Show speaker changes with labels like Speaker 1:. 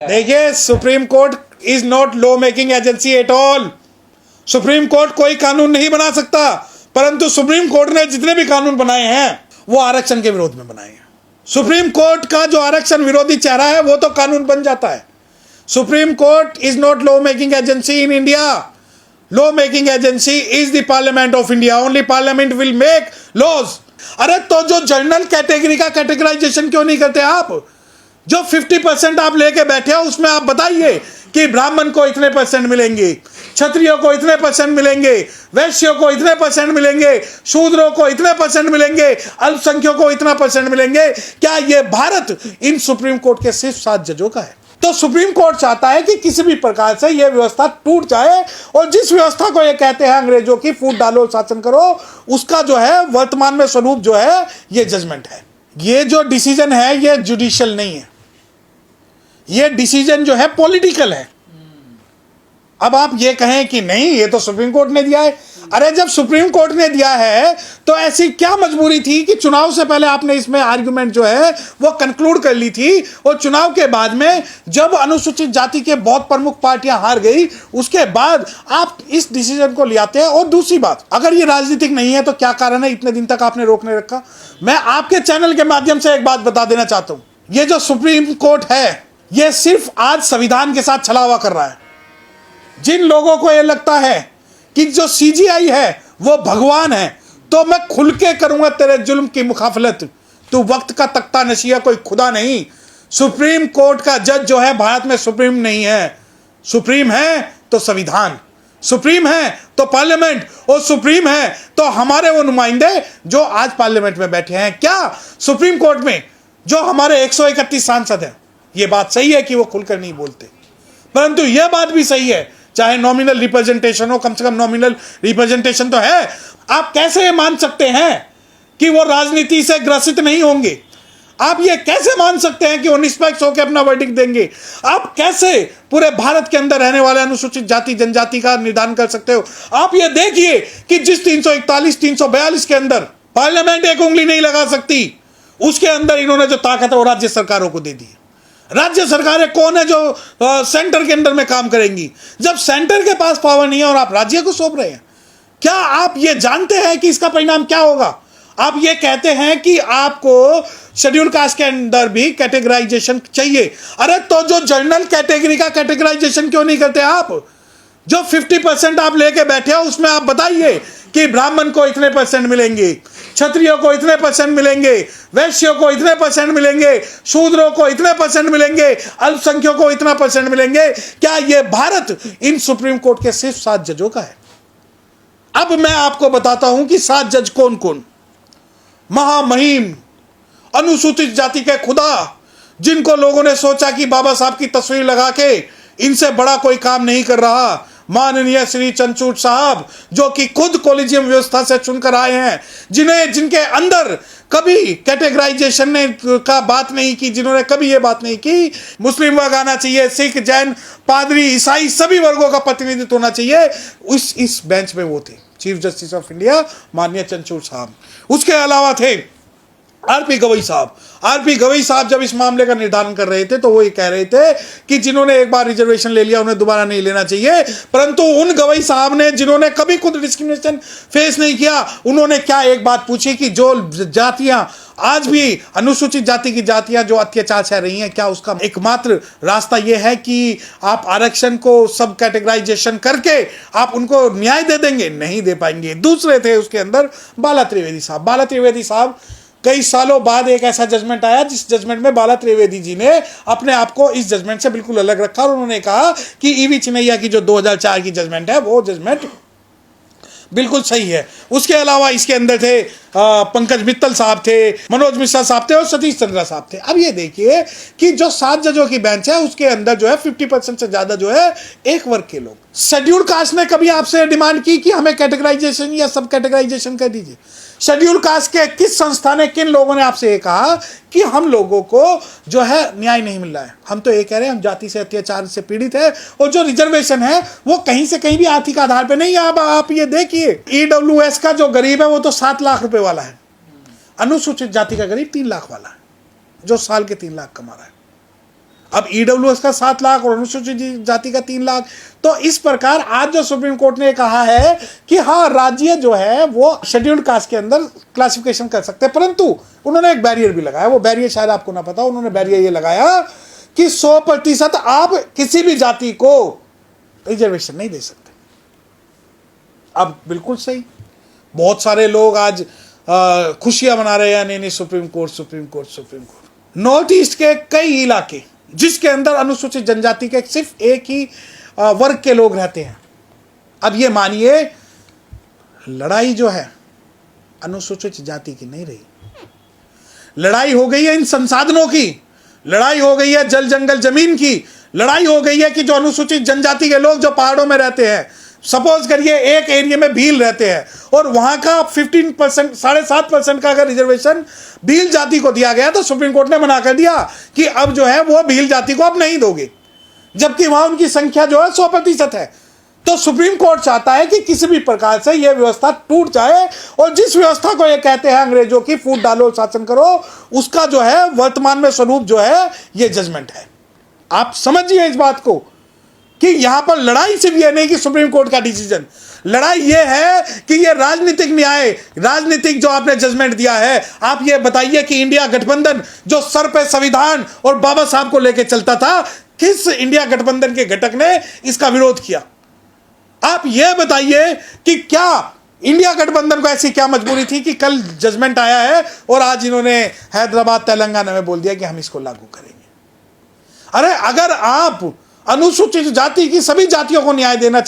Speaker 1: देखिए, supreme court is not law making agency at all. Supreme court कोई कानून नहीं बना सकता, परंतु सुप्रीम कोर्ट ने जितने भी कानून बनाए हैं वो आरक्षण के विरोध में बनाए हैं। सुप्रीम कोर्ट का जो आरक्षण विरोधी चेहरा है वो तो कानून बन जाता है। Supreme court is not law making agency in India. Law making agency is the parliament of India. Only parliament will make laws. अरे तो जो जनरल कैटेगरी का कैटेगराइजेशन क्यों नहीं करते आप? जो 50% आप लेके बैठे हो उसमें आप बताइए कि ब्राह्मण को इतने परसेंट मिलेंगे, क्षत्रियों को इतने परसेंट मिलेंगे, वैश्यों को इतने परसेंट मिलेंगे, शूद्रों को इतने परसेंट मिलेंगे, अल्पसंख्यकों को इतना परसेंट मिलेंगे। क्या ये भारत इन सुप्रीम कोर्ट के सिर्फ 7 जजों का है? तो सुप्रीम कोर्ट चाहता है कि किसी भी प्रकार से यह व्यवस्था टूट जाए, और जिस व्यवस्था को ये कहते हैं अंग्रेजों की फूट डालो शासन करो, उसका जो है वर्तमान में स्वरूप जो है ये जजमेंट है। ये जो डिसीजन है ये जुडिशियल नहीं है, ये डिसीजन जो है पॉलिटिकल है। अब आप ये कहें कि नहीं ये तो सुप्रीम कोर्ट ने दिया है। अरे जब सुप्रीम कोर्ट ने दिया है तो ऐसी क्या मजबूरी थी कि चुनाव से पहले आपने इसमें आर्गुमेंट जो है वो कंक्लूड कर ली थी, और चुनाव के बाद में जब अनुसूचित जाति के बहुत प्रमुख पार्टियां हार गई उसके बाद आप इस डिसीजन को ले आते हैं। और दूसरी बात, अगर ये राजनीतिक नहीं है तो क्या कारण है इतने दिन तक आपने रोकने रखा? मैं आपके चैनल के माध्यम से एक बात बता देना चाहता हूं, ये जो सुप्रीम कोर्ट है ये सिर्फ आज संविधान के साथ छलावा कर रहा है। जिन लोगों को यह लगता है कि जो सीजीआई है वो भगवान है, तो मैं खुल के करूंगा तेरे जुल्म की मुखाफलत। तू वक्त का तख्ता नशिया, कोई खुदा नहीं। सुप्रीम कोर्ट का जज जो है भारत में सुप्रीम नहीं है। सुप्रीम है तो संविधान, सुप्रीम है तो पार्लियामेंट, और सुप्रीम है तो हमारे वो नुमाइंदे जो आज पार्लियामेंट में बैठे हैं। क्या सुप्रीम कोर्ट में जो हमारे 131 सांसद हैं, ये बात सही है कि वो खुलकर नहीं बोलते, परंतु यह बात भी सही है चाहे नॉमिनल रिप्रेजेंटेशन हो, कम से कम नॉमिनल रिप्रेजेंटेशन तो है। आप कैसे ये मान सकते हैं कि वो राजनीति से ग्रसित नहीं होंगे? आप ये कैसे मान सकते हैं कि वो निष्पक्ष होकर अपना वर्डिक्ट देंगे? आप कैसे पूरे भारत के अंदर रहने वाले अनुसूचित जाति जनजाति का निर्धारण कर सकते हो? आप ये देखिए कि जिस 341 342 के अंदर पार्लियामेंट एक उंगली नहीं लगा सकती, उसके अंदर इन्होंने जो ताकत है वो राज्य सरकारों को दे दी। राज्य सरकारें कौन है जो सेंटर के अंदर में काम करेंगी? जब सेंटर के पास पावर नहीं है और आप राज्य को सौंप रहे हैं, क्या आप ये जानते हैं कि इसका परिणाम क्या होगा? आप ये कहते हैं कि आपको शेड्यूल कास्ट के अंदर भी कैटेगराइजेशन चाहिए। अरे तो जो जनरल कैटेगरी का कैटेगराइजेशन क्यों नहीं करते आप? जो 50% आप लेके बैठे हो उसमें आप बताइए कि ब्राह्मण को इतने परसेंट मिलेंगे, क्षत्रियों को इतने परसेंट मिलेंगे, वैश्यों को इतने परसेंट मिलेंगे, शूद्रों को इतने परसेंट मिलेंगे, अल्पसंख्यकों को इतना परसेंट मिलेंगे। क्या यह भारत इन सुप्रीम कोर्ट के सिर्फ 7 जजों का है? अब मैं आपको बताता हूं कि 7 जज कौन कौन। महामहिम अनुसूचित जाति के खुदा, जिनको लोगों ने सोचा कि बाबा साहब की तस्वीर लगा के इनसे बड़ा कोई काम नहीं कर रहा, माननीय श्री चंद्रचूड़ साहब, जो कि खुद कॉलेजियम व्यवस्था से चुनकर आए हैं, जिनके अंदर कभी कैटेगराइजेशन ने का बात नहीं की, जिन्होंने कभी ये बात नहीं की मुस्लिम वर्ग आना चाहिए, सिख, जैन, पादरी, ईसाई सभी वर्गों का प्रतिनिधित्व होना चाहिए। इस बेंच में वो थे चीफ जस्टिस ऑफ इंडिया माननीय चंद्रचूड़ साहब। उसके अलावा थे आरपी गवई साहब। आरपी गवई साहब जब इस मामले का निर्धारण कर रहे थे तो वो ये कह रहे थे कि जिन्होंने एक बार रिजर्वेशन ले लिया उन्हें दोबारा नहीं लेना चाहिए, परंतु उन गवई साहब ने जिन्होंने कभी खुद डिस्क्रिमिनेशन फेस नहीं किया, उन्होंने क्या एक बात पूछी कि जो जातियां आज भी अनुसूचित जाति की जातियां जो अत्याचार सह रही हैं, क्या उसका एकमात्र रास्ता यह है कि आप आरक्षण को सब कैटेगराइजेशन करके आप उनको न्याय दे देंगे? नहीं दे पाएंगे। दूसरे थे उसके अंदर बाला त्रिवेदी साहब। बाला त्रिवेदी साहब कई सालों बाद एक ऐसा जजमेंट आया जिस जजमेंट में बाला त्रिवेदी जी ने अपने आप को इस जजमेंट से बिल्कुल अलग रखा, और उन्होंने कहा कि ईवी चिनैया की जो 2004 की जजमेंट है वो जजमेंट बिल्कुल सही है। उसके अलावा इसके अंदर थे पंकज मित्तल साहब थे, मनोज मिश्रा साहब थे और सतीश चंद्रा साहब थे। अब ये देखिए कि जो 7 जजों की बेंच है उसके अंदर जो है 50% से ज्यादा जो है एक वर्ग के लोग। शेड्यूल कास्ट ने कभी आपसे डिमांड की कि हमें कैटेगराइजेशन या सब कैटेगराइजेशन कर दीजिए? शेड्यूल कास्ट के किस संस्था ने, किन लोगों ने आपसे ये कहा कि हम लोगों को जो है न्याय नहीं मिल रहा है? हम तो ये कह रहे हैं हम जाति से अत्याचार से पीड़ित है, और जो रिजर्वेशन है वो कहीं से कहीं भी आर्थिक आधार पे नहीं है। अब आप ये देखिए ईडब्ल्यूएस का जो गरीब है वो तो 7 लाख रुपए वाला है, अनुसूचित जाति का गरीब 3 लाख वाला है जो साल के 3 लाख कमा रहा है। अब ईडब्ल्यूएस का 7 लाख और अनुसूचित जाति का 3 लाख। तो इस प्रकार आज जो सुप्रीम कोर्ट ने कहा है कि हाँ, राज्य जो है वो शेड्यूल्ड कास्ट के अंदर क्लासिफिकेशन कर सकते हैं, परंतु उन्होंने एक बैरियर भी लगाया। वो बैरियर शायद आपको ना पता, उन्होंने बैरियर ये लगाया कि 100% आप किसी भी जाति को रिजर्वेशन नहीं दे सकते। अब बिल्कुल सही, बहुत सारे लोग आज खुशियां मना रहे हैं, नहीं supreme court supreme court supreme court. North east के कई इलाके जिसके अंदर अनुसूचित जनजाति के सिर्फ एक ही वर्ग के लोग रहते हैं। अब ये मानिए, लड़ाई जो है अनुसूचित जाति की नहीं रही, लड़ाई हो गई है इन संसाधनों की, लड़ाई हो गई है जल जंगल जमीन की, लड़ाई हो गई है कि जो अनुसूचित जनजाति के लोग जो पहाड़ों में रहते हैं, सपोज करिए एक एरिया में भील रहते हैं और वहां का 15%, 7.5% का अगर रिजर्वेशन भील जाति को दिया गया तो सुप्रीम कोर्ट ने मना कर दिया कि अब जो है वो भील जाति को अब नहीं दोगे, जबकि वहां उनकी संख्या जो है 100% है। तो सुप्रीम कोर्ट चाहता है कि किसी भी प्रकार से यह व्यवस्था टूट जाए और जिस व्यवस्था को ये कहते हैं अंग्रेजों की फूट डालो शासन करो, उसका जो है वर्तमान में स्वरूप जो है ये जजमेंट है। आप समझिए इस बात को कि यहां पर लड़ाई सिर्फ ये नहीं कि सुप्रीम कोर्ट का डिसीजन, लड़ाई ये है कि ये राजनीतिक न्याय, राजनीतिक जो आपने जजमेंट दिया है। आप ये बताइए कि इंडिया गठबंधन जो सर पे संविधान और बाबा साहब को लेकर चलता था, किस इंडिया गठबंधन के घटक ने इसका विरोध किया? आप ये बताइए कि क्या इंडिया गठबंधन को ऐसी क्या मजबूरी थी कि कल जजमेंट आया है और आज इन्होंने हैदराबाद तेलंगाना में बोल दिया कि हम इसको लागू करेंगे। अरे अगर आप अनुसूचित जाति की सभी जातियों को न्याय देना